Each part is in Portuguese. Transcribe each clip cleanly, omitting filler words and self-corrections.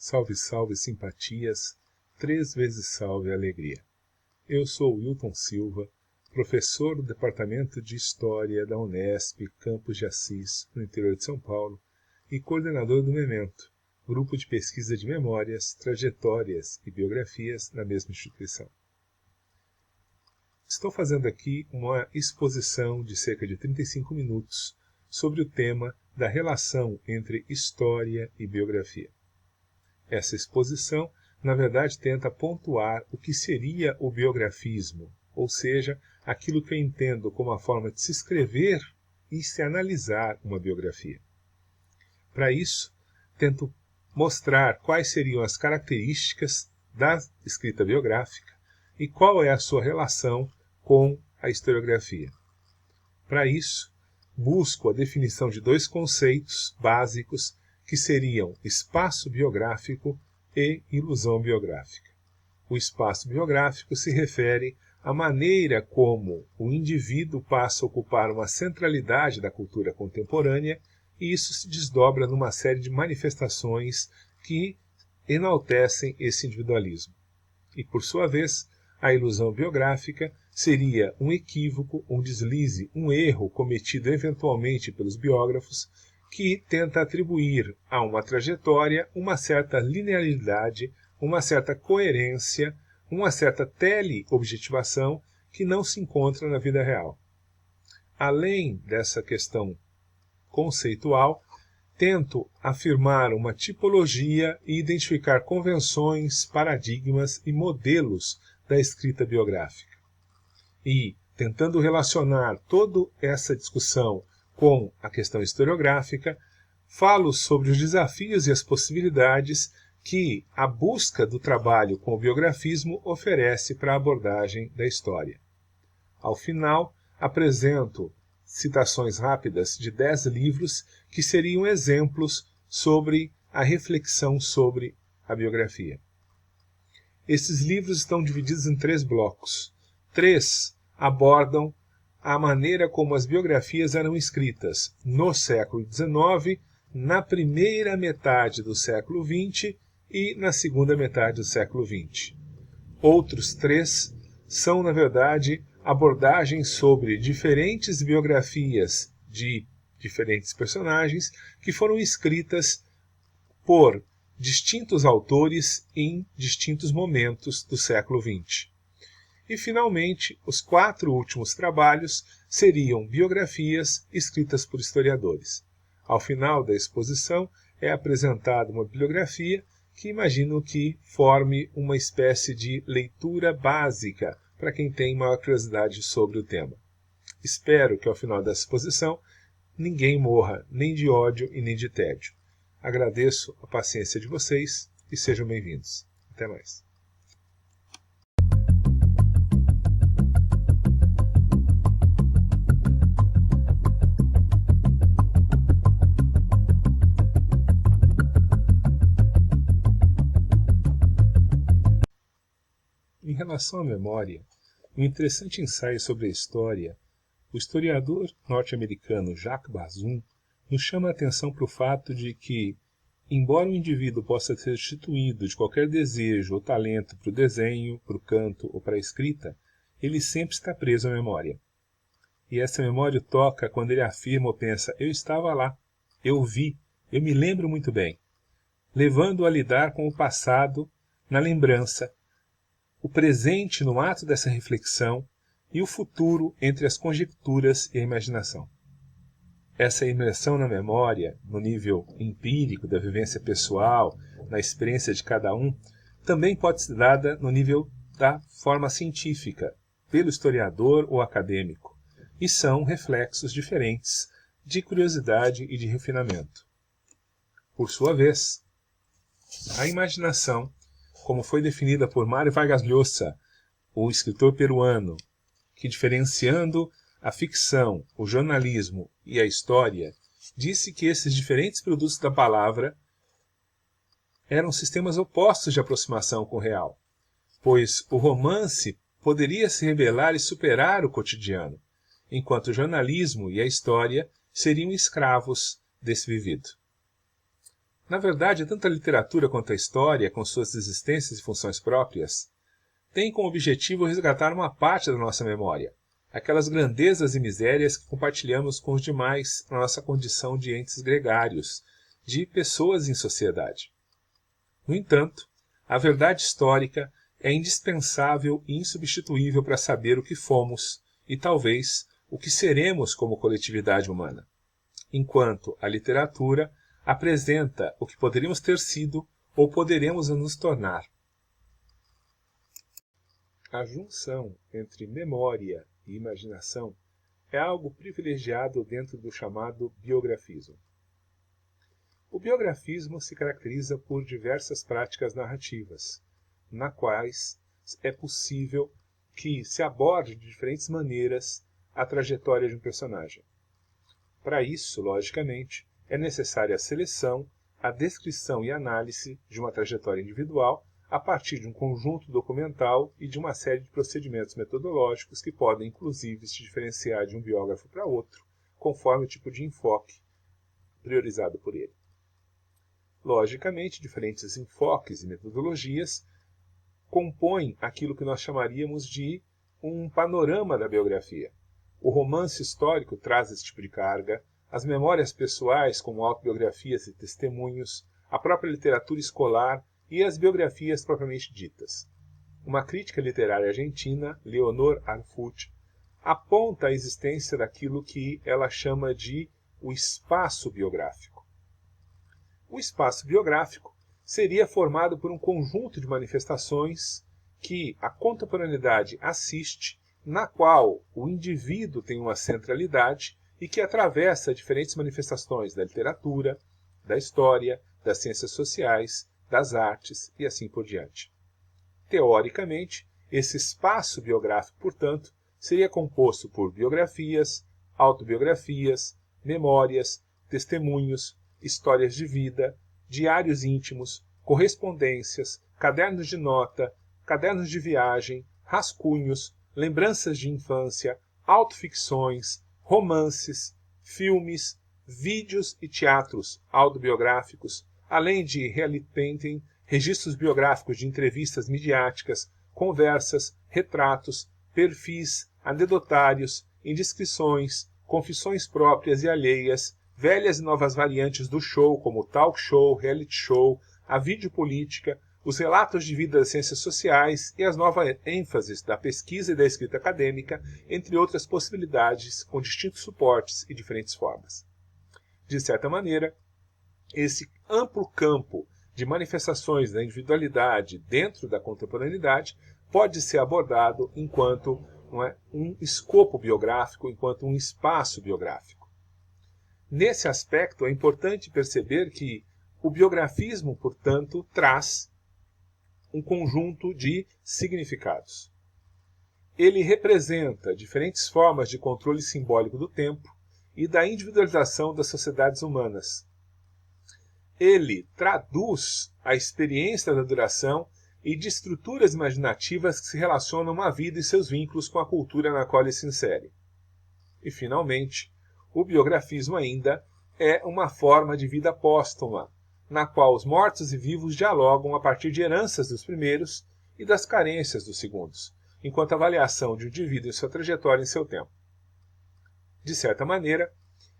Salve, salve, simpatias, 3 vezes salve, alegria. Eu sou Wilton Silva, professor do Departamento de História da Unesp, Campos de Assis, no interior de São Paulo, e coordenador do Memento, grupo de pesquisa de memórias, trajetórias e biografias na mesma instituição. Estou fazendo aqui uma exposição de cerca de 35 minutos sobre o tema da relação entre história e biografia. Essa exposição, na verdade, tenta pontuar o que seria o biografismo, ou seja, aquilo que eu entendo como a forma de se escrever e se analisar uma biografia. Para isso, tento mostrar quais seriam as características da escrita biográfica e qual é a sua relação com a historiografia. Para isso, busco a definição de 2 conceitos básicos que seriam espaço biográfico e ilusão biográfica. O espaço biográfico se refere à maneira como o indivíduo passa a ocupar uma centralidade da cultura contemporânea, e isso se desdobra numa série de manifestações que enaltecem esse individualismo. E, por sua vez, a ilusão biográfica seria um equívoco, um deslize, um erro cometido eventualmente pelos biógrafos, que tenta atribuir a uma trajetória uma certa linearidade, uma certa coerência, uma certa teleobjetivação que não se encontra na vida real. Além dessa questão conceitual, tento afirmar uma tipologia e identificar convenções, paradigmas e modelos da escrita biográfica. E, tentando relacionar toda essa discussão com a questão historiográfica, falo sobre os desafios e as possibilidades que a busca do trabalho com o biografismo oferece para a abordagem da história. Ao final, apresento citações rápidas de 10 livros que seriam exemplos sobre a reflexão sobre a biografia. Esses livros estão divididos em 3 blocos. 3 abordam a maneira como as biografias eram escritas no século XIX, na primeira metade do século XX e na segunda metade do século XX. Outros 3 são, na verdade, abordagens sobre diferentes biografias de diferentes personagens que foram escritas por distintos autores em distintos momentos do século XX. E, finalmente, os 4 últimos trabalhos seriam biografias escritas por historiadores. Ao final da exposição é apresentada uma bibliografia que imagino que forme uma espécie de leitura básica para quem tem maior curiosidade sobre o tema. Espero que ao final dessa exposição ninguém morra nem de ódio e nem de tédio. Agradeço a paciência de vocês e sejam bem-vindos. Até mais. Em relação à memória, um interessante ensaio sobre a história, o historiador norte-americano Jacques Bazoum nos chama a atenção para o fato de que, embora o indivíduo possa ser destituído de qualquer desejo ou talento para o desenho, para o canto ou para a escrita, ele sempre está preso à memória. E essa memória o toca quando ele afirma ou pensa: eu estava lá, eu vi, eu me lembro muito bem, levando-o a lidar com o passado na lembrança, o presente no ato dessa reflexão e o futuro entre as conjecturas e a imaginação. Essa imersão na memória, no nível empírico da vivência pessoal, na experiência de cada um, também pode ser dada no nível da forma científica, pelo historiador ou acadêmico, e são reflexos diferentes de curiosidade e de refinamento. Por sua vez, a imaginação, como foi definida por Mário Vargas Llosa, o escritor peruano, que, diferenciando a ficção, o jornalismo e a história, disse que esses diferentes produtos da palavra eram sistemas opostos de aproximação com o real, pois o romance poderia se rebelar e superar o cotidiano, enquanto o jornalismo e a história seriam escravos desse vivido. Na verdade, tanto a literatura quanto a história, com suas existências e funções próprias, têm como objetivo resgatar uma parte da nossa memória, aquelas grandezas e misérias que compartilhamos com os demais na nossa condição de entes gregários, de pessoas em sociedade. No entanto, a verdade histórica é indispensável e insubstituível para saber o que fomos e, talvez, o que seremos como coletividade humana, enquanto a literatura apresenta o que poderíamos ter sido ou poderemos nos tornar. A junção entre memória e imaginação é algo privilegiado dentro do chamado biografismo. O biografismo se caracteriza por diversas práticas narrativas, na quais é possível que se aborde de diferentes maneiras a trajetória de um personagem. Para isso, logicamente, é necessária a seleção, a descrição e análise de uma trajetória individual a partir de um conjunto documental e de uma série de procedimentos metodológicos que podem, inclusive, se diferenciar de um biógrafo para outro, conforme o tipo de enfoque priorizado por ele. Logicamente, diferentes enfoques e metodologias compõem aquilo que nós chamaríamos de um panorama da biografia. O romance histórico traz esse tipo de carga, as memórias pessoais, como autobiografias e testemunhos, a própria literatura escolar e as biografias propriamente ditas. Uma crítica literária argentina, Leonor Arfuth, aponta a existência daquilo que ela chama de o espaço biográfico. O espaço biográfico seria formado por um conjunto de manifestações que a contemporaneidade assiste, na qual o indivíduo tem uma centralidade e que atravessa diferentes manifestações da literatura, da história, das ciências sociais, das artes e assim por diante. Teoricamente, esse espaço biográfico, portanto, seria composto por biografias, autobiografias, memórias, testemunhos, histórias de vida, diários íntimos, correspondências, cadernos de nota, cadernos de viagem, rascunhos, lembranças de infância, autoficções, romances, filmes, vídeos e teatros autobiográficos, além de reality painting, registros biográficos de entrevistas midiáticas, conversas, retratos, perfis, anedotários, indiscrições, confissões próprias e alheias, velhas e novas variantes do show, como talk show, reality show, a videopolítica, os relatos de vida das ciências sociais e as novas ênfases da pesquisa e da escrita acadêmica, entre outras possibilidades com distintos suportes e diferentes formas. De certa maneira, esse amplo campo de manifestações da individualidade dentro da contemporaneidade pode ser abordado enquanto um escopo biográfico, enquanto um espaço biográfico. Nesse aspecto, é importante perceber que o biografismo, portanto, traz um conjunto de significados. Ele representa diferentes formas de controle simbólico do tempo e da individualização das sociedades humanas. Ele traduz a experiência da duração e de estruturas imaginativas que se relacionam à vida e seus vínculos com a cultura na qual ele se insere. E, finalmente, o biografismo ainda é uma forma de vida póstuma, na qual os mortos e vivos dialogam a partir de heranças dos primeiros e das carências dos segundos, enquanto a avaliação de um indivíduo e sua trajetória em seu tempo. De certa maneira,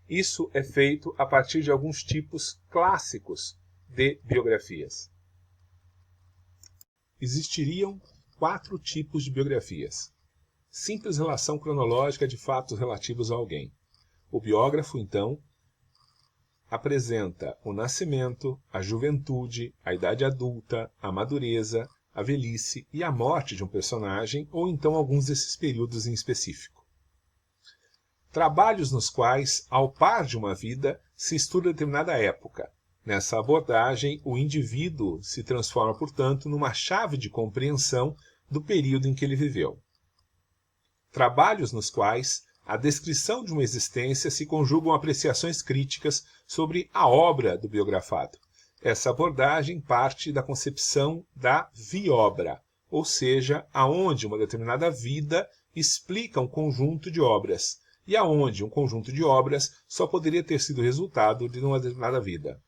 isso é feito a partir de alguns tipos clássicos de biografias. Existiriam 4 tipos de biografias. Simples relação cronológica de fatos relativos a alguém. O biógrafo, então, apresenta o nascimento, a juventude, a idade adulta, a madureza, a velhice e a morte de um personagem, ou então alguns desses períodos em específico. Trabalhos nos quais, ao par de uma vida, se estuda determinada época. Nessa abordagem, o indivíduo se transforma, portanto, numa chave de compreensão do período em que ele viveu. Trabalhos nos quais a descrição de uma existência se conjugam apreciações críticas sobre a obra do biografado. Essa abordagem parte da concepção da vi-obra, ou seja, aonde uma determinada vida explica um conjunto de obras, e aonde um conjunto de obras só poderia ter sido resultado de uma determinada vida.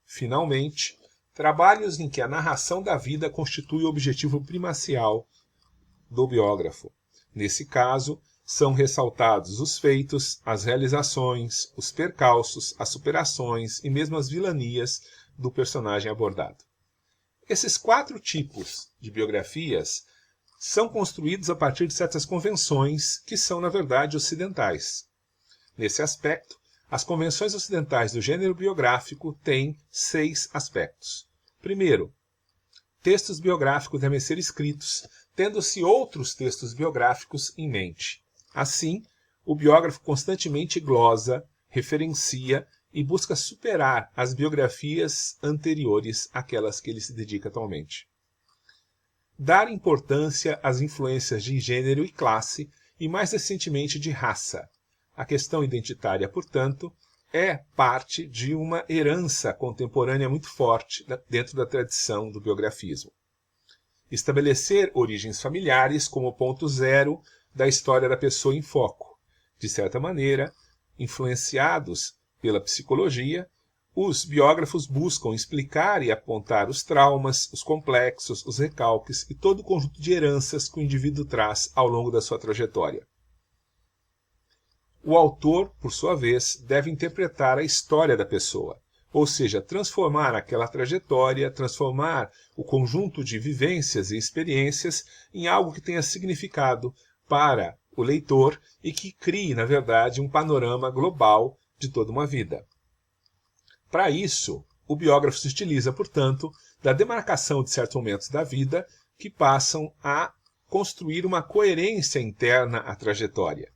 Finalmente, trabalhos em que a narração da vida constitui o objetivo primacial do biógrafo. Nesse caso, são ressaltados os feitos, as realizações, os percalços, as superações e mesmo as vilanias do personagem abordado. Esses 4 tipos de biografias são construídos a partir de certas convenções que são, na verdade, ocidentais. Nesse aspecto, as convenções ocidentais do gênero biográfico têm 6 aspectos. Primeiro, textos biográficos devem ser escritos tendo-se outros textos biográficos em mente. Assim, o biógrafo constantemente glosa, referencia e busca superar as biografias anteriores àquelas que ele se dedica atualmente. Dar importância às influências de gênero e classe e, mais recentemente, de raça. A questão identitária, portanto, é parte de uma herança contemporânea muito forte dentro da tradição do biografismo. Estabelecer origens familiares como ponto zero da história da pessoa em foco. De certa maneira, influenciados pela psicologia, os biógrafos buscam explicar e apontar os traumas, os complexos, os recalques e todo o conjunto de heranças que o indivíduo traz ao longo da sua trajetória. O autor, por sua vez, deve interpretar a história da pessoa, ou seja, transformar aquela trajetória, transformar o conjunto de vivências e experiências em algo que tenha significado para o leitor e que crie, na verdade, um panorama global de toda uma vida. Para isso, o biógrafo se utiliza, portanto, da demarcação de certos momentos da vida que passam a construir uma coerência interna à trajetória.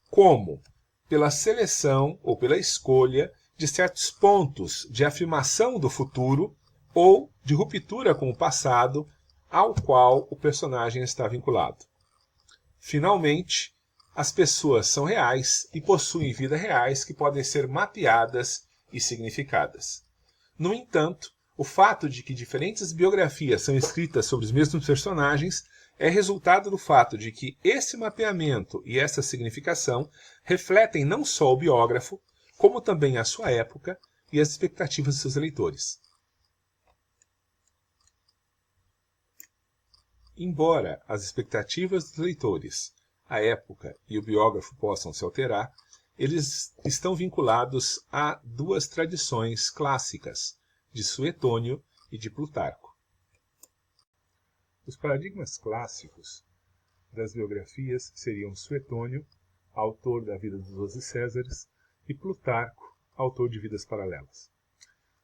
Como? Pela seleção ou pela escolha de certos pontos de afirmação do futuro ou de ruptura com o passado ao qual o personagem está vinculado. Finalmente, as pessoas são reais e possuem vidas reais que podem ser mapeadas e significadas. No entanto, o fato de que diferentes biografias são escritas sobre os mesmos personagens é resultado do fato de que esse mapeamento e essa significação refletem não só o biógrafo, como também a sua época e as expectativas de seus leitores. Embora as expectativas dos leitores, a época e o biógrafo possam se alterar, eles estão vinculados a 2 tradições clássicas, de Suetônio e de Plutarco. Os paradigmas clássicos das biografias seriam Suetônio, autor da Vida dos 12 Césares, e Plutarco, autor de Vidas Paralelas.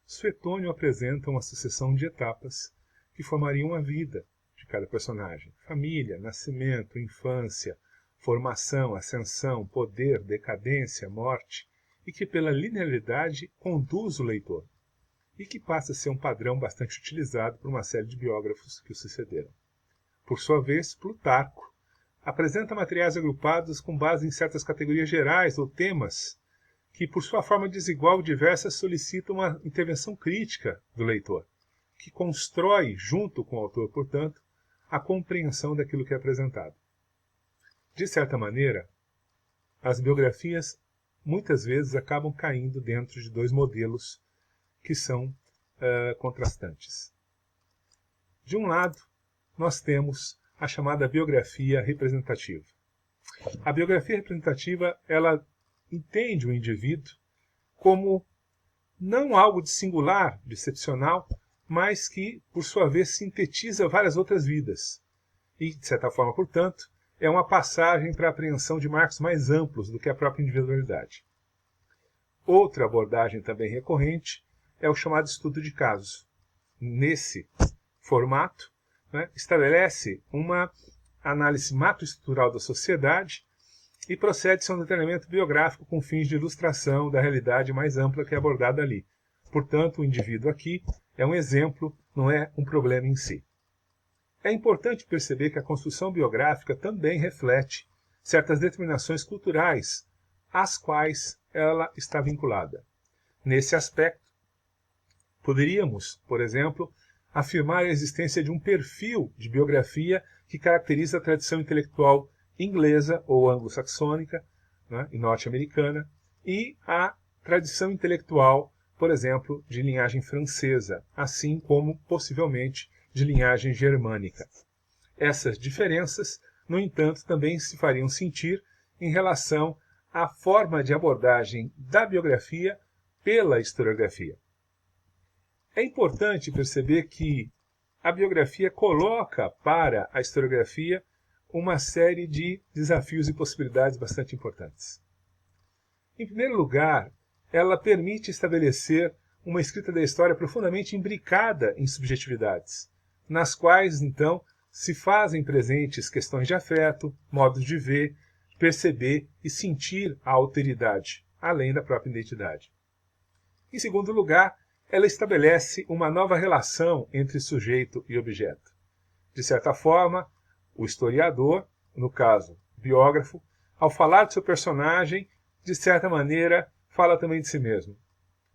Suetônio apresenta uma sucessão de etapas que formariam a vida de cada personagem: família, nascimento, infância, formação, ascensão, poder, decadência, morte, e que pela linearidade conduz o leitor, e que passa a ser um padrão bastante utilizado por uma série de biógrafos que o sucederam. Por sua vez, Plutarco apresenta materiais agrupados com base em certas categorias gerais ou temas que, por sua forma desigual e diversa, solicitam uma intervenção crítica do leitor, que constrói, junto com o autor, portanto, a compreensão daquilo que é apresentado. De certa maneira, as biografias muitas vezes acabam caindo dentro de 2 modelos que são contrastantes. De um lado, nós temos a chamada biografia representativa. A biografia representativa, ela entende o indivíduo como não algo de singular, de excepcional, mas que, por sua vez, sintetiza várias outras vidas. E, de certa forma, portanto, é uma passagem para a apreensão de marcos mais amplos do que a própria individualidade. Outra abordagem também recorrente é o chamado estudo de casos. Nesse formato, estabelece uma análise macroestrutural da sociedade e procede-se a um detalhamento biográfico com fins de ilustração da realidade mais ampla que é abordada ali. Portanto, o indivíduo aqui é um exemplo, não é um problema em si. É importante perceber que a construção biográfica também reflete certas determinações culturais às quais ela está vinculada. Nesse aspecto, poderíamos, por exemplo, afirmar a existência de um perfil de biografia que caracteriza a tradição intelectual inglesa ou anglo-saxônica, e norte-americana, e a tradição intelectual, por exemplo, de linhagem francesa, assim como, possivelmente, de linhagem germânica. Essas diferenças, no entanto, também se fariam sentir em relação à forma de abordagem da biografia pela historiografia. É importante perceber que a biografia coloca para a historiografia uma série de desafios e possibilidades bastante importantes. Em primeiro lugar, ela permite estabelecer uma escrita da história profundamente imbricada em subjetividades, nas quais, então, se fazem presentes questões de afeto, modos de ver, perceber e sentir a alteridade, além da própria identidade. Em segundo lugar, ela estabelece uma nova relação entre sujeito e objeto. De certa forma, o historiador, no caso, o biógrafo, ao falar de seu personagem, de certa maneira, fala também de si mesmo.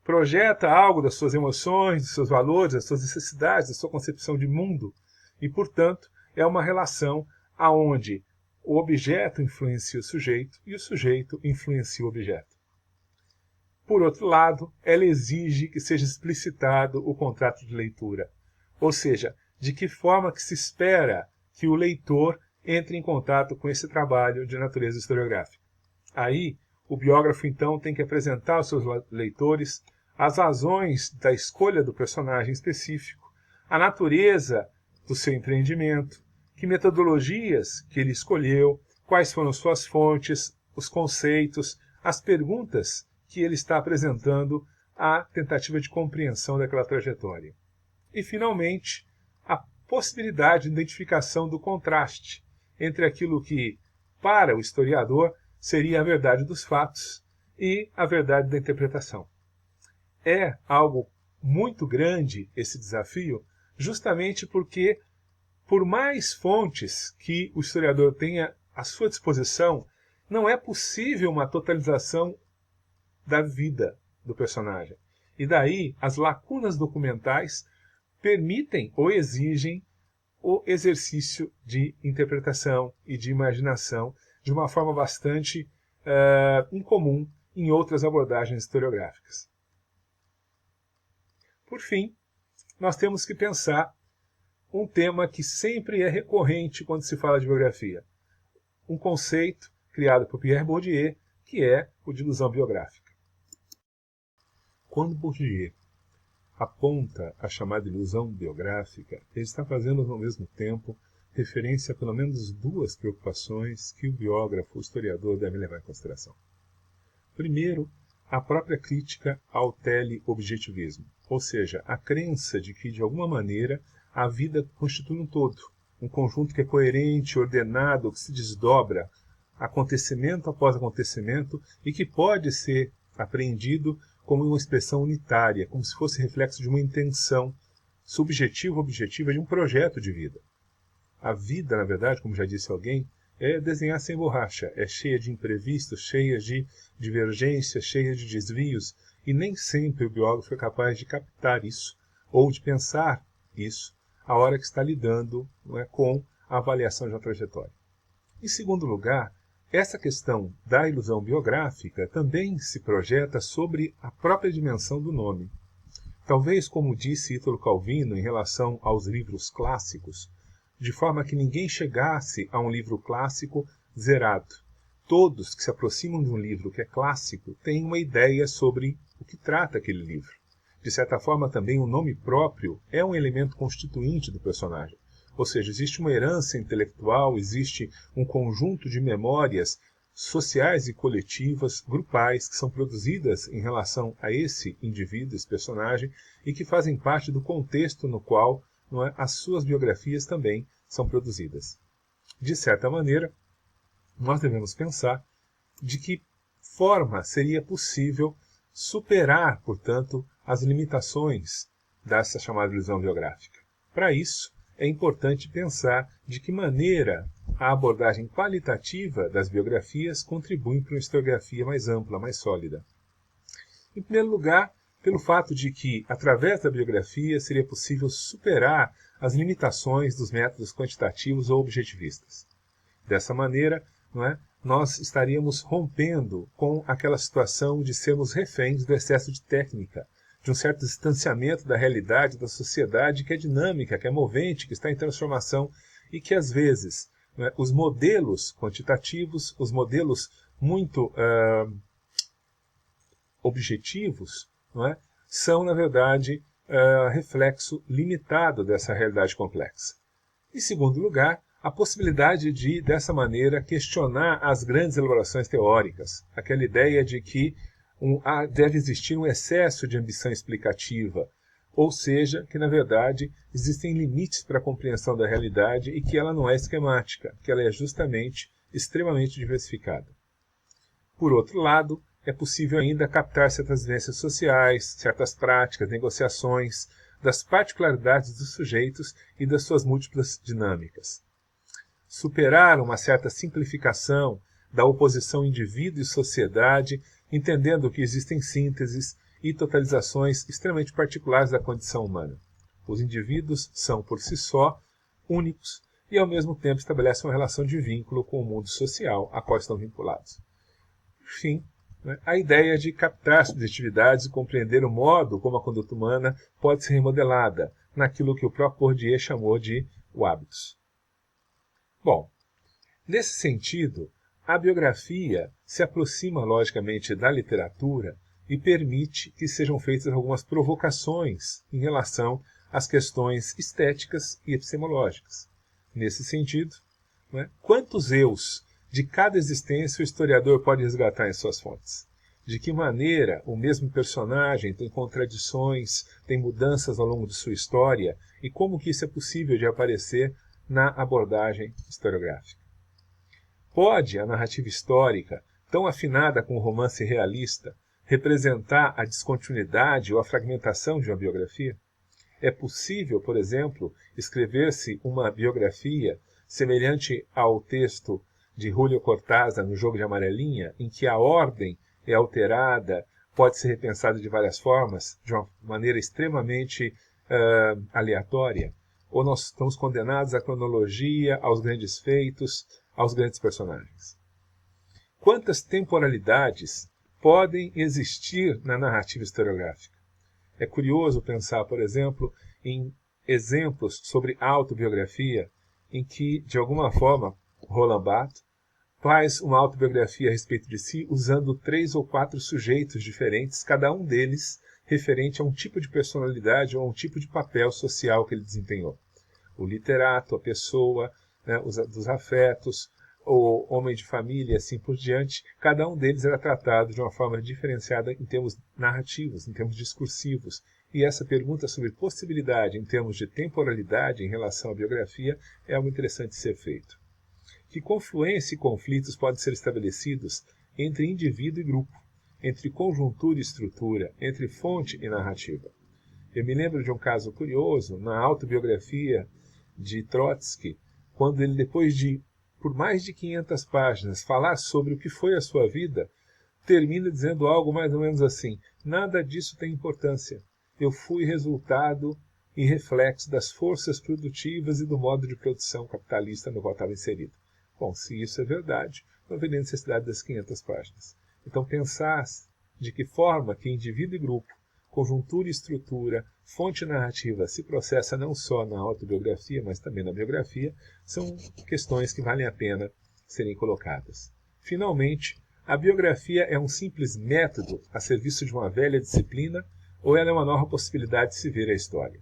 Projeta algo das suas emoções, dos seus valores, das suas necessidades, da sua concepção de mundo, e, portanto, é uma relação aonde o objeto influencia o sujeito e o sujeito influencia o objeto. Por outro lado, ela exige que seja explicitado o contrato de leitura, ou seja, de que forma que se espera que o leitor entre em contato com esse trabalho de natureza historiográfica. Aí, o biógrafo, então, tem que apresentar aos seus leitores as razões da escolha do personagem específico, a natureza do seu empreendimento, que metodologias que ele escolheu, quais foram suas fontes, os conceitos, as perguntas que ele está apresentando à tentativa de compreensão daquela trajetória. E, finalmente, a possibilidade de identificação do contraste entre aquilo que, para o historiador, seria a verdade dos fatos e a verdade da interpretação. É algo muito grande esse desafio, justamente porque, por mais fontes que o historiador tenha à sua disposição, não é possível uma totalização da vida do personagem. E daí, as lacunas documentais permitem ou exigem o exercício de interpretação e de imaginação de uma forma bastante incomum em outras abordagens historiográficas. Por fim, nós temos que pensar um tema que sempre é recorrente quando se fala de biografia. Um conceito criado por Pierre Bourdieu, que é o de ilusão biográfica. Quando Bourdieu aponta a chamada ilusão biográfica, ele está fazendo ao mesmo tempo referência a pelo menos duas preocupações que o biógrafo, o historiador, deve levar em consideração. Primeiro, a própria crítica ao teleobjetivismo, ou seja, a crença de que, de alguma maneira, a vida constitui um todo, um conjunto que é coerente, ordenado, que se desdobra, acontecimento após acontecimento, e que pode ser apreendido como uma expressão unitária, como se fosse reflexo de uma intenção subjetiva, objetiva, de um projeto de vida. A vida, na verdade, como já disse alguém, é desenhar sem borracha, é cheia de imprevistos, cheia de divergências, cheia de desvios, e nem sempre o biógrafo é capaz de captar isso, ou de pensar isso, a hora que está lidando com a avaliação de uma trajetória. Em segundo lugar, essa questão da ilusão biográfica também se projeta sobre a própria dimensão do nome. Talvez, como disse Ítalo Calvino em relação aos livros clássicos, de forma que ninguém chegasse a um livro clássico zerado. Todos que se aproximam de um livro que é clássico têm uma ideia sobre o que trata aquele livro. De certa forma, também o nome próprio é um elemento constituinte do personagem. Ou seja, existe uma herança intelectual, existe um conjunto de memórias sociais e coletivas, grupais, que são produzidas em relação a esse indivíduo, esse personagem, e que fazem parte do contexto no qual as suas biografias também são produzidas. De certa maneira, nós devemos pensar de que forma seria possível superar, portanto, as limitações dessa chamada ilusão biográfica. Para isso, é importante pensar de que maneira a abordagem qualitativa das biografias contribui para uma historiografia mais ampla, mais sólida. Em primeiro lugar, pelo fato de que, através da biografia, seria possível superar as limitações dos métodos quantitativos ou objetivistas. Dessa maneira, nós estaríamos rompendo com aquela situação de sermos reféns do excesso de técnica, de um certo distanciamento da realidade, da sociedade, que é dinâmica, que é movente, que está em transformação e que, às vezes, né, os modelos quantitativos, os modelos muito objetivos, não é, são, na verdade, reflexo limitado dessa realidade complexa. Em segundo lugar, a possibilidade de, dessa maneira, questionar as grandes elaborações teóricas, aquela ideia de que deve existir um excesso de ambição explicativa, ou seja, que, na verdade, existem limites para a compreensão da realidade e que ela não é esquemática, que ela é justamente extremamente diversificada. Por outro lado, é possível ainda captar certas vivências sociais, certas práticas, negociações, das particularidades dos sujeitos e das suas múltiplas dinâmicas. Superar uma certa simplificação da oposição indivíduo e sociedade, entendendo que existem sínteses e totalizações extremamente particulares da condição humana. Os indivíduos são, por si só, únicos e, ao mesmo tempo, estabelecem uma relação de vínculo com o mundo social a qual estão vinculados. Por fim, a ideia de captar subjetividades e compreender o modo como a conduta humana pode ser remodelada, naquilo que o próprio Bourdieu chamou de o hábitos. Bom, nesse sentido, a biografia se aproxima logicamente da literatura e permite que sejam feitas algumas provocações em relação às questões estéticas e epistemológicas. Nesse sentido, quantos eus de cada existência o historiador pode resgatar em suas fontes? De que maneira o mesmo personagem tem contradições, tem mudanças ao longo de sua história e como que isso é possível de aparecer na abordagem historiográfica? Pode a narrativa histórica, tão afinada com o romance realista, representar a descontinuidade ou a fragmentação de uma biografia? É possível, por exemplo, escrever-se uma biografia semelhante ao texto de Julio Cortázar no Jogo de Amarelinha, em que a ordem é alterada, pode ser repensada de várias formas, de uma maneira extremamente aleatória? Ou nós estamos condenados à cronologia, aos grandes feitos, aos grandes personagens? Quantas temporalidades podem existir na narrativa historiográfica? É curioso pensar, por exemplo, em exemplos sobre autobiografia, em que, de alguma forma, Roland Barthes faz uma autobiografia a respeito de si usando 3 ou 4 sujeitos diferentes, cada um deles referente a um tipo de personalidade ou a um tipo de papel social que ele desempenhou. O literato, a pessoa, dos afetos, o homem de família e assim por diante, cada um deles era tratado de uma forma diferenciada em termos narrativos, em termos discursivos. E essa pergunta sobre possibilidade em termos de temporalidade em relação à biografia é algo interessante de ser feito. Que confluência e conflitos podem ser estabelecidos entre indivíduo e grupo, entre conjuntura e estrutura, entre fonte e narrativa? Eu me lembro de um caso curioso na autobiografia de Trotsky, quando ele, depois de, por mais de 500 páginas, falar sobre o que foi a sua vida, termina dizendo algo mais ou menos assim: nada disso tem importância. Eu fui resultado e reflexo das forças produtivas e do modo de produção capitalista no qual estava inserido. Bom, se isso é verdade, não haveria necessidade das 500 páginas. Então, pensar de que forma que indivíduo e grupo, conjuntura e estrutura, fonte narrativa se processa não só na autobiografia, mas também na biografia, são questões que valem a pena serem colocadas. Finalmente, a biografia é um simples método a serviço de uma velha disciplina ou ela é uma nova possibilidade de se ver a história?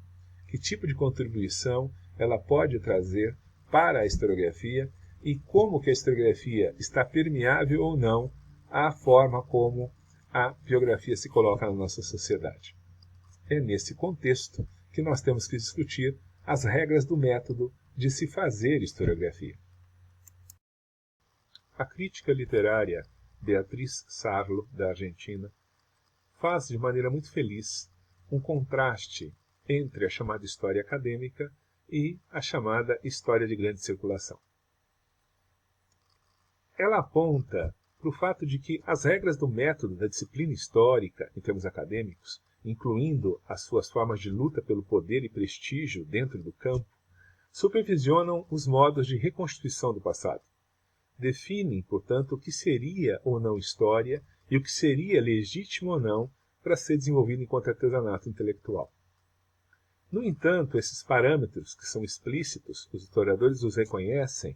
Que tipo de contribuição ela pode trazer para a historiografia e como que a historiografia está permeável ou não à forma como a biografia se coloca na nossa sociedade? É nesse contexto que nós temos que discutir as regras do método de se fazer historiografia. A crítica literária Beatriz Sarlo, da Argentina, faz de maneira muito feliz um contraste entre a chamada história acadêmica e a chamada história de grande circulação. Ela aponta para o fato de que as regras do método da disciplina histórica, em termos acadêmicos, incluindo as suas formas de luta pelo poder e prestígio dentro do campo, supervisionam os modos de reconstituição do passado. Definem, portanto, o que seria ou não história e o que seria legítimo ou não para ser desenvolvido enquanto artesanato intelectual. No entanto, esses parâmetros, que são explícitos, os historiadores os reconhecem,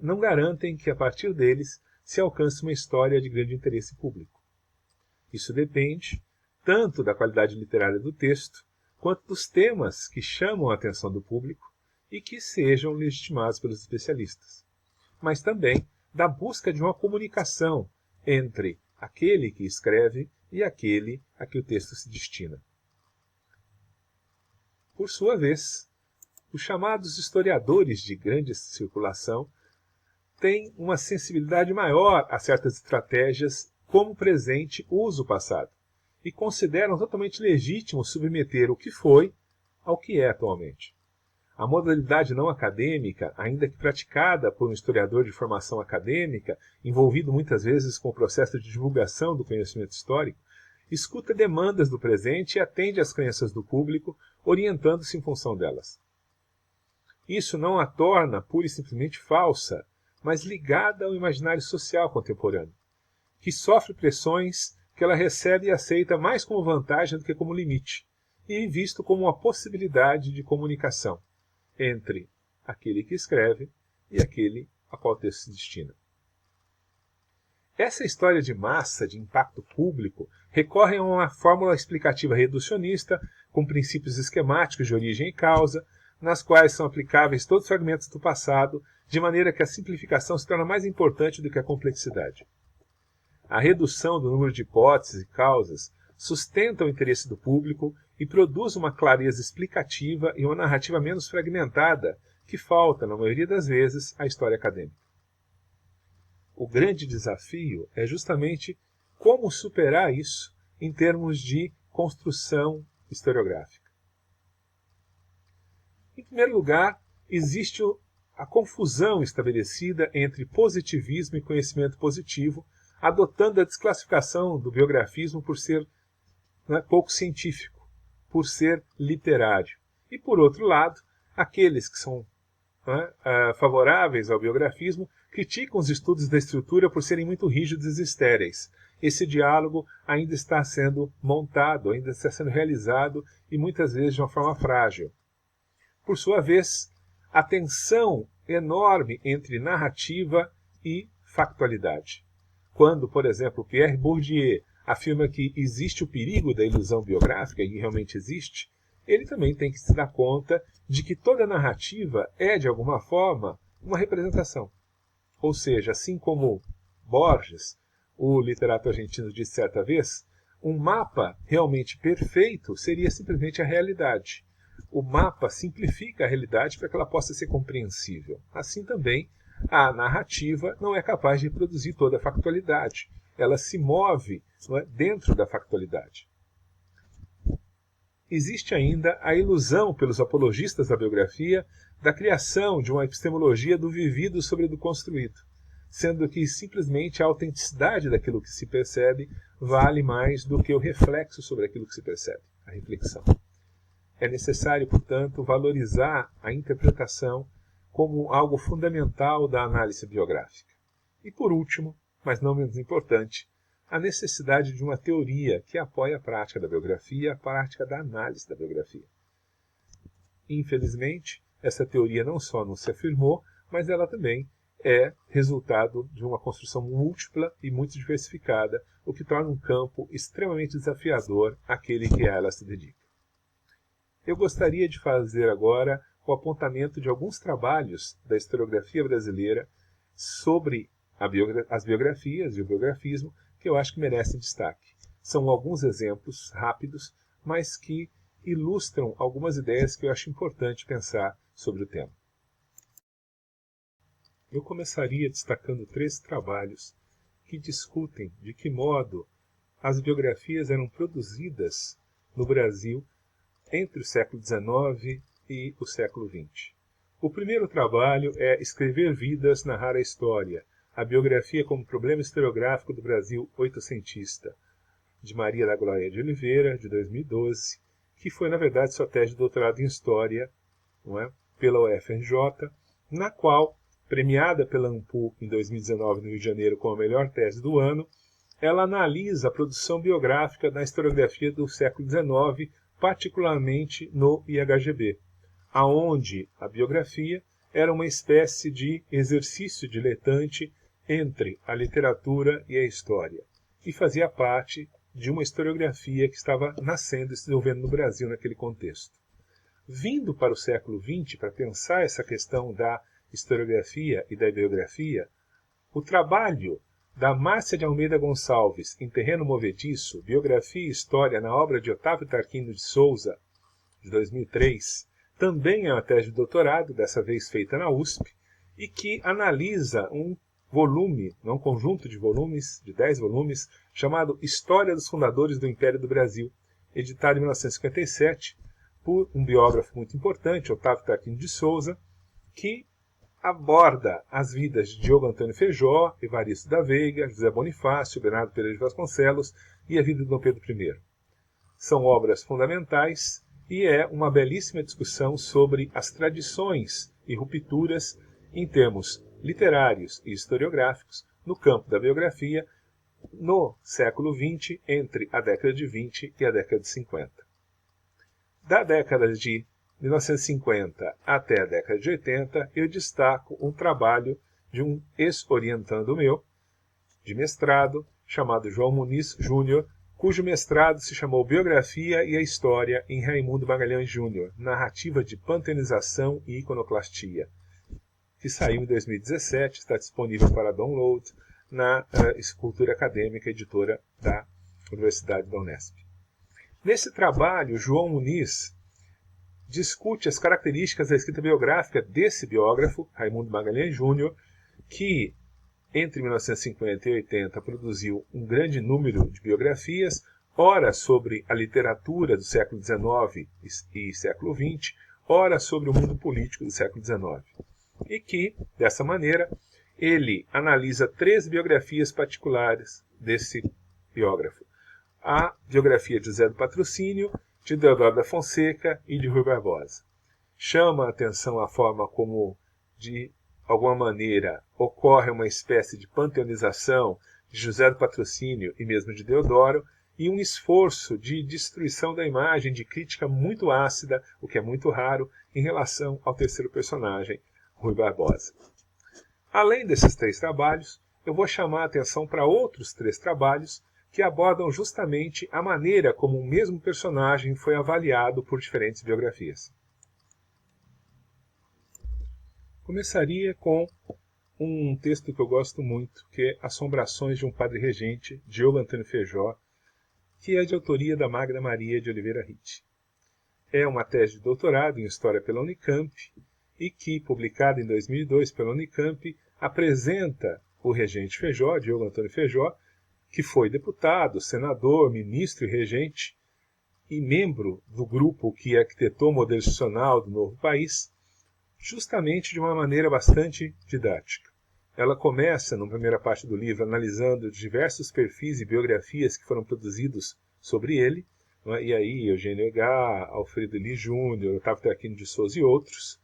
não garantem que a partir deles se alcance uma história de grande interesse público. Isso depende tanto da qualidade literária do texto, quanto dos temas que chamam a atenção do público e que sejam legitimados pelos especialistas, mas também da busca de uma comunicação entre aquele que escreve e aquele a que o texto se destina. Por sua vez, os chamados historiadores de grande circulação têm uma sensibilidade maior a certas estratégias como presente uso passado e consideram totalmente legítimo submeter o que foi ao que é atualmente. A modalidade não acadêmica, ainda que praticada por um historiador de formação acadêmica, envolvido muitas vezes com o processo de divulgação do conhecimento histórico, escuta demandas do presente e atende às crenças do público, orientando-se em função delas. Isso não a torna pura e simplesmente falsa, mas ligada ao imaginário social contemporâneo, que sofre pressões que ela recebe e aceita mais como vantagem do que como limite, e visto como uma possibilidade de comunicação entre aquele que escreve e aquele a qual o texto se destina. Essa história de massa, de impacto público, recorre a uma fórmula explicativa reducionista, com princípios esquemáticos de origem e causa, nas quais são aplicáveis todos os fragmentos do passado, de maneira que a simplificação se torna mais importante do que a complexidade. A redução do número de hipóteses e causas sustenta o interesse do público e produz uma clareza explicativa e uma narrativa menos fragmentada, que falta, na maioria das vezes, à história acadêmica. O grande desafio é justamente como superar isso em termos de construção historiográfica. Em primeiro lugar, existe a confusão estabelecida entre positivismo e conhecimento positivo, adotando a desclassificação do biografismo por ser pouco científico, por ser literário. E, por outro lado, aqueles que são favoráveis ao biografismo criticam os estudos da estrutura por serem muito rígidos e estéreis. Esse diálogo ainda está sendo montado, ainda está sendo realizado e muitas vezes de uma forma frágil. Por sua vez, a tensão enorme entre narrativa e factualidade. Quando, por exemplo, Pierre Bourdieu afirma que existe o perigo da ilusão biográfica, e realmente existe, ele também tem que se dar conta de que toda narrativa é, de alguma forma, uma representação. Ou seja, assim como Borges, o literato argentino, disse certa vez, um mapa realmente perfeito seria simplesmente a realidade. O mapa simplifica a realidade para que ela possa ser compreensível. Assim também, a narrativa não é capaz de reproduzir toda a factualidade. Ela se move dentro da factualidade. Existe ainda a ilusão pelos apologistas da biografia da criação de uma epistemologia do vivido sobre o do construído, sendo que simplesmente a autenticidade daquilo que se percebe vale mais do que o reflexo sobre aquilo que se percebe, a reflexão. É necessário, portanto, valorizar a interpretação como algo fundamental da análise biográfica. E por último, mas não menos importante, a necessidade de uma teoria que apoie a prática da biografia, a prática da análise da biografia. Infelizmente, essa teoria não só não se afirmou, mas ela também é resultado de uma construção múltipla e muito diversificada, o que torna um campo extremamente desafiador àquele que a ela se dedica. Eu gostaria de fazer agora o apontamento de alguns trabalhos da historiografia brasileira sobre as biografias e o biografismo que eu acho que merecem destaque. São alguns exemplos rápidos, mas que ilustram algumas ideias que eu acho importante pensar sobre o tema. Eu começaria destacando 3 trabalhos que discutem de que modo as biografias eram produzidas no Brasil entre o século XIX e o século XX. O primeiro trabalho é Escrever Vidas, Narrar a História, a biografia como problema historiográfico do Brasil oitocentista, de Maria da Glória de Oliveira, de 2012, que foi, na verdade, sua tese de doutorado em História, pela UFRJ, na qual, premiada pela ANPU em 2019 no Rio de Janeiro como a melhor tese do ano, ela analisa a produção biográfica na historiografia do século XIX, particularmente no IHGB, aonde a biografia era uma espécie de exercício diletante entre a literatura e a história, e fazia parte de uma historiografia que estava nascendo e se desenvolvendo no Brasil naquele contexto. Vindo para o século XX, para pensar essa questão da historiografia e da biografia, o trabalho da Márcia de Almeida Gonçalves em Terreno Movediço, Biografia e História na obra de Otávio Tarquínio de Souza, de 2003, também é uma tese de doutorado, dessa vez feita na USP, e que analisa um volume, um conjunto de volumes, de 10 volumes, chamado História dos Fundadores do Império do Brasil, editado em 1957 por um biógrafo muito importante, Otávio Tarquínio de Souza, que aborda as vidas de Diogo Antônio Feijó, Evaristo da Veiga, José Bonifácio, Bernardo Pereira de Vasconcelos e a vida de Dom Pedro I. São obras fundamentais e é uma belíssima discussão sobre as tradições e rupturas em termos literários e historiográficos no campo da biografia no século XX, entre a década de 20 e a década de 50. Da década de 1950 até a década de 80, eu destaco um trabalho de um ex-orientando meu, de mestrado, chamado João Muniz Júnior, cujo mestrado se chamou Biografia e a História em Raimundo Magalhães Júnior, Narrativa de Panteonização e Iconoclastia, que saiu em 2017, está disponível para download na Cultura Acadêmica, editora da Universidade da Unesp. Nesse trabalho, João Muniz discute as características da escrita biográfica desse biógrafo, Raimundo Magalhães Júnior, que entre 1950 e 80 produziu um grande número de biografias, ora sobre a literatura do século XIX e século XX, ora sobre o mundo político do século XIX. E que, dessa maneira, ele analisa 3 biografias particulares desse biógrafo. A biografia de José do Patrocínio, de Deodoro da Fonseca e de Rui Barbosa. Chama a atenção a forma como, de alguma maneira, ocorre uma espécie de panteonização de José do Patrocínio e mesmo de Deodoro, e um esforço de destruição da imagem, de crítica muito ácida, o que é muito raro, em relação ao terceiro personagem, Rui Barbosa. Além desses 3 trabalhos, eu vou chamar a atenção para outros 3 trabalhos que abordam justamente a maneira como o mesmo personagem foi avaliado por diferentes biografias. Começaria com um texto que eu gosto muito, que é Assombrações de um Padre Regente, de Diogo Antônio Feijó, que é de autoria da Magda Maria de Oliveira Ritt. É uma tese de doutorado em História pela Unicamp e que, publicada em 2002 pela Unicamp, apresenta o regente Feijó, Diogo Antônio Feijó, que foi deputado, senador, ministro e regente, e membro do grupo que arquitetou o modelo institucional do novo país, justamente de uma maneira bastante didática. Ela começa, na primeira parte do livro, analisando diversos perfis e biografias que foram produzidos sobre ele, e aí Eugênio Egá, Alfredo Elis Júnior, Otávio Tarquínio de Souza e outros,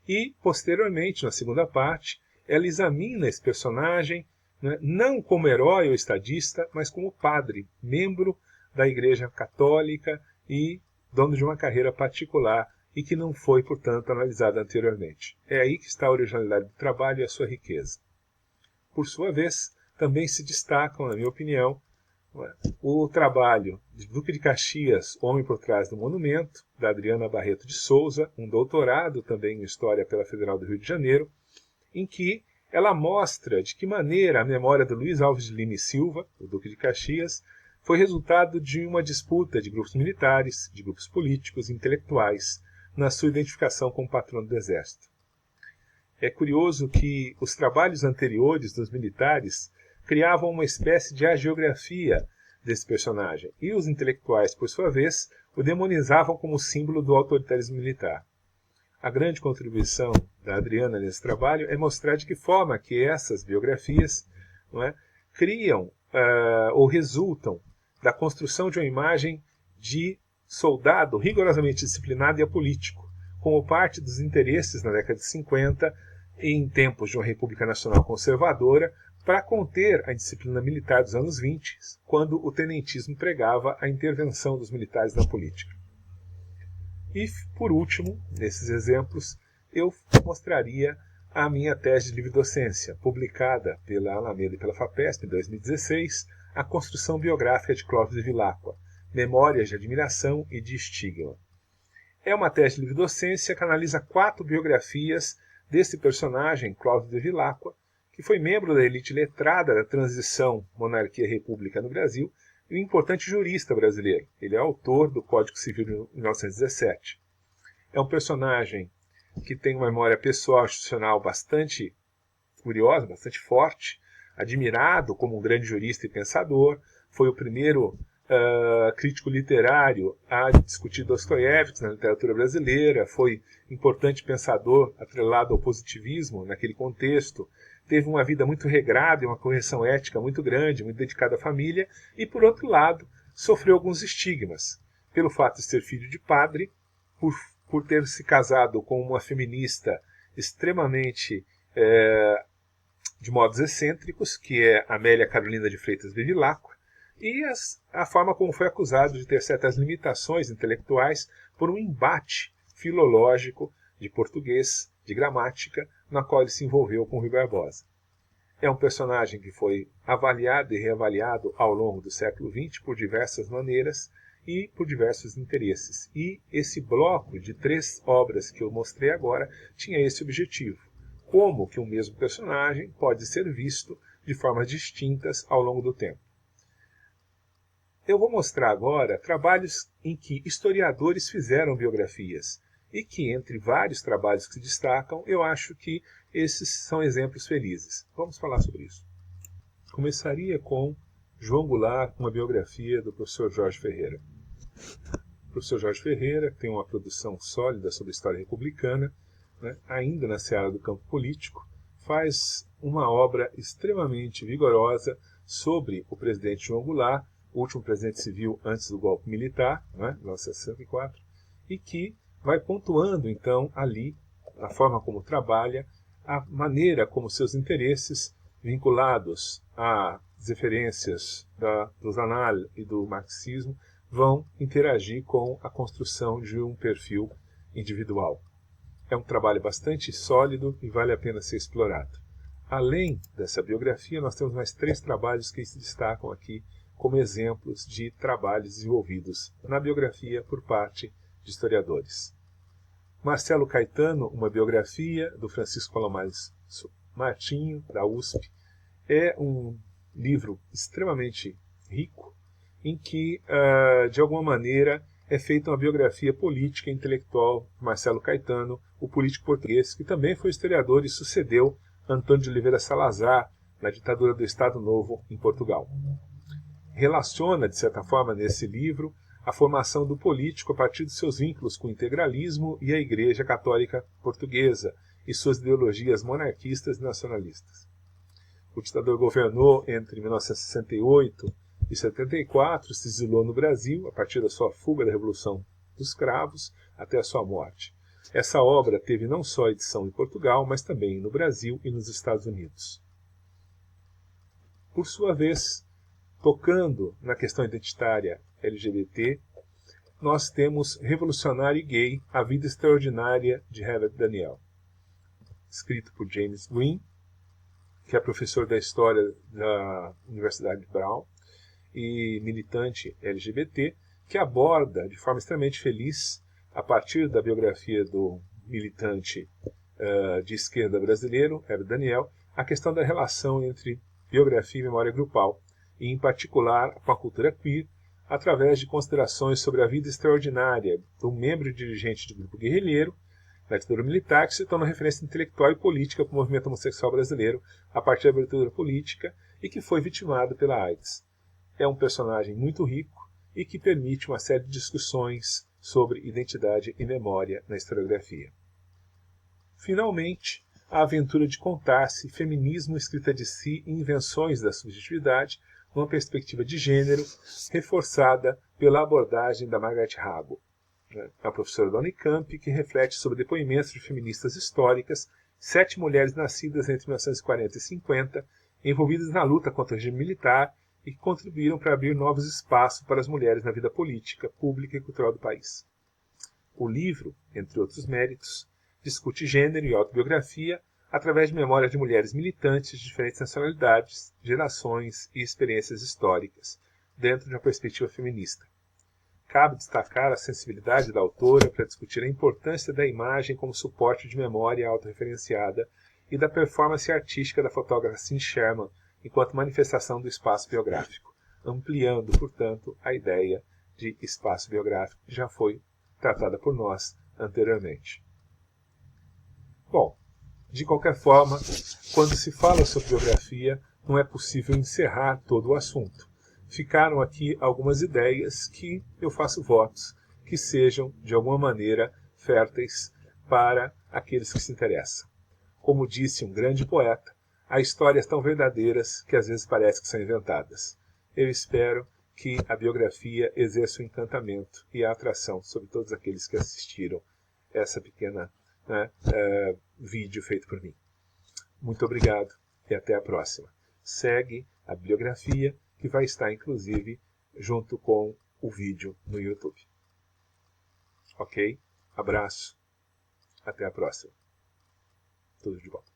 e, posteriormente, na segunda parte, ela examina esse personagem, não como herói ou estadista, mas como padre, membro da Igreja Católica e dono de uma carreira particular e que não foi, portanto, analisada anteriormente. É aí que está a originalidade do trabalho e a sua riqueza. Por sua vez, também se destacam, na minha opinião, o trabalho de Duque de Caxias, Homem por Trás do Monumento, da Adriana Barreto de Souza, um doutorado também em História pela Federal do Rio de Janeiro, em que ela mostra de que maneira a memória do Luiz Alves de Lima e Silva, o Duque de Caxias, foi resultado de uma disputa de grupos militares, de grupos políticos e intelectuais, na sua identificação como patrono do Exército. É curioso que os trabalhos anteriores dos militares criavam uma espécie de hagiografia desse personagem, e os intelectuais, por sua vez, o demonizavam como símbolo do autoritarismo militar. A grande contribuição da Adriana nesse trabalho é mostrar de que forma que essas biografias criam ou resultam da construção de uma imagem de soldado rigorosamente disciplinado e apolítico, como parte dos interesses na década de 50, em tempos de uma República Nacional conservadora, para conter a indisciplina militar dos anos 20, quando o tenentismo pregava a intervenção dos militares na política. E, por último, nesses exemplos, eu mostraria a minha tese de livre-docência, publicada pela Alameda e pela FAPESP em 2016, A Construção Biográfica de Clóvis de Vilacqua, Memórias de Admiração e de Estigma. É uma tese de livre-docência que analisa 4 biografias desse personagem, Clóvis de Vilacqua, que foi membro da elite letrada da transição monarquia-república no Brasil e um importante jurista brasileiro. Ele é autor do Código Civil de 1917. É um personagem que tem uma memória pessoal e institucional bastante curiosa, bastante forte, admirado como um grande jurista e pensador, foi o primeiro crítico literário a discutir Dostoiévski na literatura brasileira, foi importante pensador atrelado ao positivismo naquele contexto, teve uma vida muito regrada e uma correção ética muito grande, muito dedicada à família, e, por outro lado, sofreu alguns estigmas, pelo fato de ser filho de padre, por ter se casado com uma feminista extremamente de modos excêntricos, que é Amélia Carolina de Freitas de Vilacqua, e a forma como foi acusado de ter certas limitações intelectuais por um embate filológico de português, de gramática, na qual ele se envolveu com Rui Barbosa. É um personagem que foi avaliado e reavaliado ao longo do século XX por diversas maneiras e por diversos interesses. E esse bloco de 3 obras que eu mostrei agora tinha esse objetivo. Como que um mesmo personagem pode ser visto de formas distintas ao longo do tempo. Eu vou mostrar agora trabalhos em que historiadores fizeram biografias e que, entre vários trabalhos que se destacam, eu acho que esses são exemplos felizes. Vamos falar sobre isso. Começaria com João Goulart, uma biografia do professor Jorge Ferreira. O professor Jorge Ferreira tem uma produção sólida sobre a história republicana, né, ainda na seara do campo político, faz uma obra extremamente vigorosa sobre o presidente João Goulart, o último presidente civil antes do golpe militar, né, 1964, e que vai pontuando, então, ali, a forma como trabalha, a maneira como seus interesses, vinculados às referências do Zanal e do marxismo, vão interagir com a construção de um perfil individual. É um trabalho bastante sólido e vale a pena ser explorado. Além dessa biografia, nós temos mais 3 trabalhos que se destacam aqui como exemplos de trabalhos desenvolvidos na biografia por parte de historiadores. Marcelo Caetano, uma biografia do Francisco Palomares Martinho, da USP, é um livro extremamente rico, em que, de alguma maneira, é feita uma biografia política e intelectual de Marcelo Caetano, o político português, que também foi historiador e sucedeu Antônio de Oliveira Salazar na ditadura do Estado Novo em Portugal. Relaciona, de certa forma, nesse livro, a formação do político a partir de seus vínculos com o integralismo e a Igreja Católica Portuguesa e suas ideologias monarquistas e nacionalistas. O ditador governou entre 1968 e 74, se exilou no Brasil, a partir da sua fuga da Revolução dos Cravos até a sua morte. Essa obra teve não só edição em Portugal, mas também no Brasil e nos Estados Unidos. Por sua vez, tocando na questão identitária LGBT, nós temos Revolucionário e Gay, A Vida Extraordinária de Herbert Daniel, escrito por James Green, que é professor da História da Universidade de Brown e militante LGBT, que aborda de forma extremamente feliz, a partir da biografia do militante de esquerda brasileiro, Herbert Daniel, a questão da relação entre biografia e memória grupal, e em particular com a cultura queer, através de considerações sobre a vida extraordinária de um membro e dirigente de grupo guerrilheiro da ditadura militar, que se torna referência intelectual e política para o movimento homossexual brasileiro a partir da abertura política e que foi vitimado pela AIDS. É um personagem muito rico e que permite uma série de discussões sobre identidade e memória na historiografia. Finalmente, a aventura de contar-se feminismo, escrita de si e invenções da subjetividade, numa perspectiva de gênero, reforçada pela abordagem da Margaret Hago, a professora da Unicamp, que reflete sobre depoimentos de feministas históricas, 7 mulheres nascidas entre 1940 e 50, envolvidas na luta contra o regime militar e que contribuíram para abrir novos espaços para as mulheres na vida política, pública e cultural do país. O livro, entre outros méritos, discute gênero e autobiografia através de memórias de mulheres militantes de diferentes nacionalidades, gerações e experiências históricas, dentro de uma perspectiva feminista. Cabe destacar a sensibilidade da autora para discutir a importância da imagem como suporte de memória autorreferenciada e da performance artística da fotógrafa Cindy Sherman enquanto manifestação do espaço biográfico, ampliando, portanto, a ideia de espaço biográfico que já foi tratada por nós anteriormente. Bom, de qualquer forma, quando se fala sobre biografia, não é possível encerrar todo o assunto. Ficaram aqui algumas ideias que eu faço votos que sejam, de alguma maneira, férteis para aqueles que se interessam. Como disse um grande poeta, há histórias tão verdadeiras que às vezes parece que são inventadas. Eu espero que a biografia exerça o encantamento e a atração sobre todos aqueles que assistiram essa pequena vídeo feito por mim. Muito obrigado e até a próxima. Segue a bibliografia que vai estar, inclusive, junto com o vídeo no YouTube. Ok? Abraço. Até a próxima. Tudo de bom.